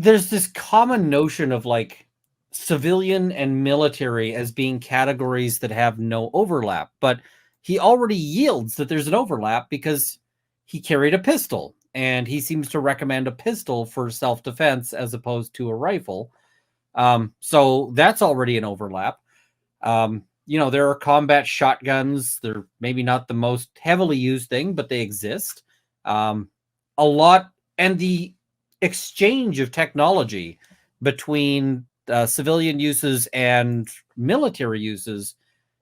there's this common notion of like civilian and military as being categories that have no overlap, but he already yields that there's an overlap because he carried a pistol, and he seems to recommend a pistol for self-defense as opposed to a rifle. So that's already an overlap. There are combat shotguns. They're maybe not the most heavily used thing, but they exist. A lot, and the exchange of technology between civilian uses and military uses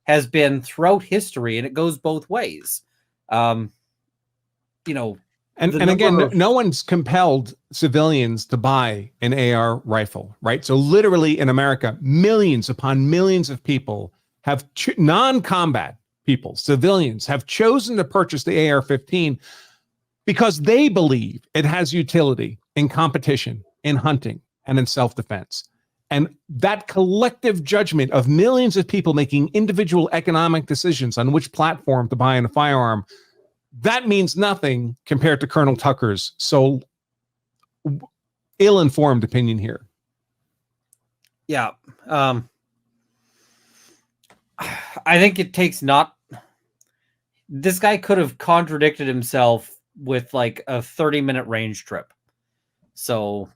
has been throughout history, and it goes both ways. And again, no one's compelled civilians to buy an AR rifle, right? So literally in America, millions upon millions of people have non-combat people, civilians, have chosen to purchase the AR-15 because they believe it has utility in competition, in hunting, and in self-defense. And that collective judgment of millions of people making individual economic decisions on which platform to buy a firearm, that means nothing compared to Colonel Tucker's so ill-informed opinion here. Yeah. I think it takes this guy could have contradicted himself with like a 30-minute range trip. So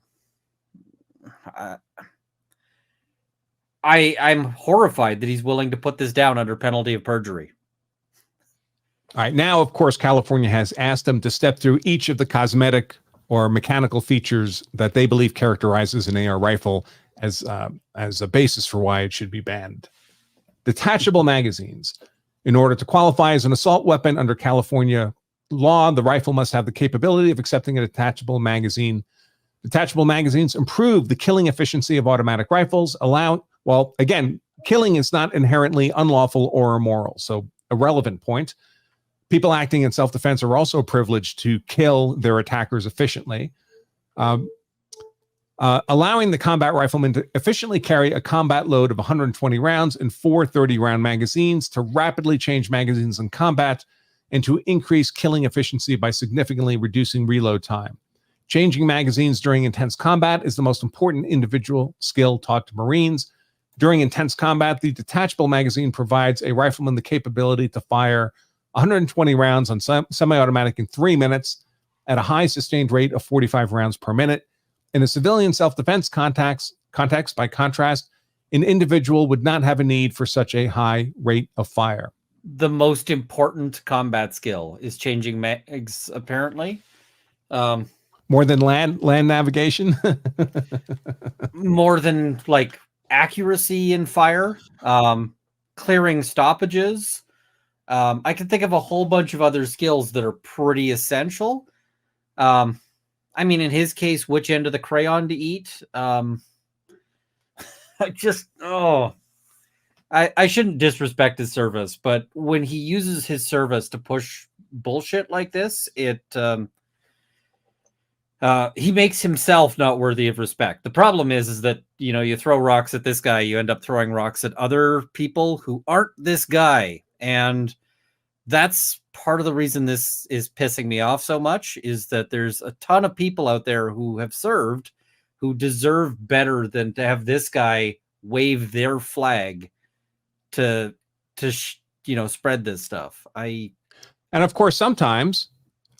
I'm horrified that he's willing to put this down under penalty of perjury. All right. Now, of course, California has asked them to step through each of the cosmetic or mechanical features that they believe characterizes an AR rifle as a basis for why it should be banned. Detachable magazines. In order to qualify as an assault weapon under California law, the rifle must have the capability of accepting a detachable magazine. Detachable magazines improve the killing efficiency of automatic rifles, again, killing is not inherently unlawful or immoral, so a relevant point. People acting in self-defense are also privileged to kill their attackers efficiently. Allowing the combat rifleman to efficiently carry a combat load of 120 rounds in 4 30-round magazines, to rapidly change magazines in combat, and to increase killing efficiency by significantly reducing reload time. Changing magazines during intense combat is the most important individual skill taught to Marines. During intense combat, the detachable magazine provides a rifleman the capability to fire 120 rounds on semi-automatic in 3 minutes at a high sustained rate of 45 rounds per minute. In a civilian self-defense context, by contrast, an individual would not have a need for such a high rate of fire. The most important combat skill is changing mags, apparently. More than land navigation? More than like accuracy in fire, clearing stoppages. I can think of a whole bunch of other skills that are pretty essential. I mean, in his case, which end of the crayon to eat? I shouldn't disrespect his service, but when he uses his service to push bullshit like this, he makes himself not worthy of respect. The problem is that, you throw rocks at this guy, you end up throwing rocks at other people who aren't this guy. And that's part of the reason this is pissing me off so much, is that there's a ton of people out there who have served who deserve better than to have this guy wave their flag to spread this stuff. And of course, sometimes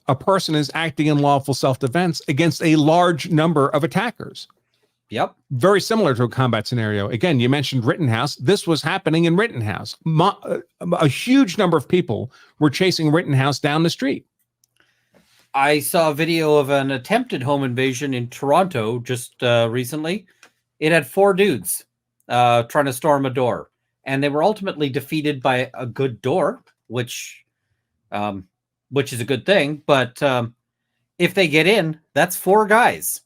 a person is acting in lawful self-defense against a large number of attackers. Yep. Very similar to a combat scenario. Again, you mentioned Rittenhouse. This was happening in Rittenhouse. A huge number of people were chasing Rittenhouse down the street. I saw a video of an attempted home invasion in Toronto just recently. It had 4 dudes trying to storm a door, and they were ultimately defeated by a good door, which is a good thing. But if they get in, that's 4 guys.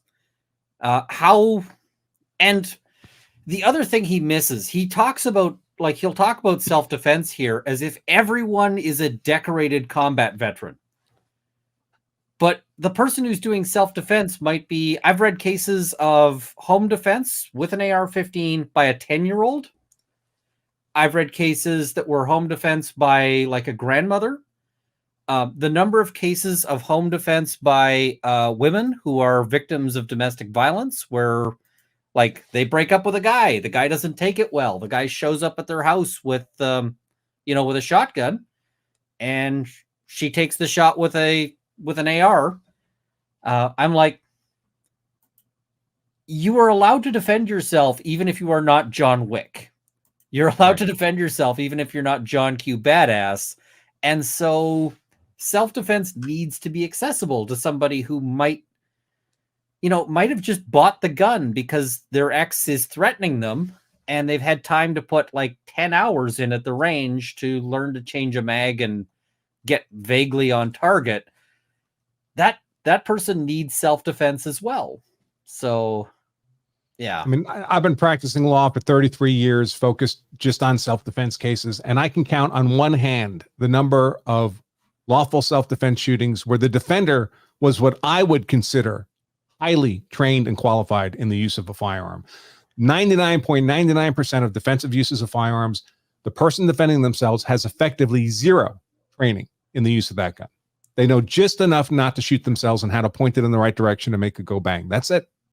And the other thing he misses, he'll talk about self-defense here as if everyone is a decorated combat veteran. But the person who's doing self-defense might be, I've read cases of home defense with an AR-15 by a 10-year-old. I've read cases that were home defense by like a grandmother. The number of cases of home defense by women who are victims of domestic violence, where like they break up with a guy, the guy doesn't take it well, the guy shows up at their house with with a shotgun, and she takes the shot with an AR. I'm like, you are allowed to defend yourself even if you are not John Wick. You're allowed to defend yourself even if you're not John Q. Badass. And so self-defense needs to be accessible to somebody who might have just bought the gun because their ex is threatening them, and they've had time to put like 10 hours in at the range to learn to change a mag and get vaguely on target. That person needs self-defense as well. So, yeah. I mean, I've been practicing law for 33 years, focused just on self-defense cases, and I can count on one hand the number of lawful self-defense shootings where the defender was what I would consider highly trained and qualified in the use of a firearm. 99.99% of defensive uses of firearms, the person defending themselves has effectively zero training in the use of that gun. They know just enough not to shoot themselves and how to point it in the right direction to make it go bang. That's it.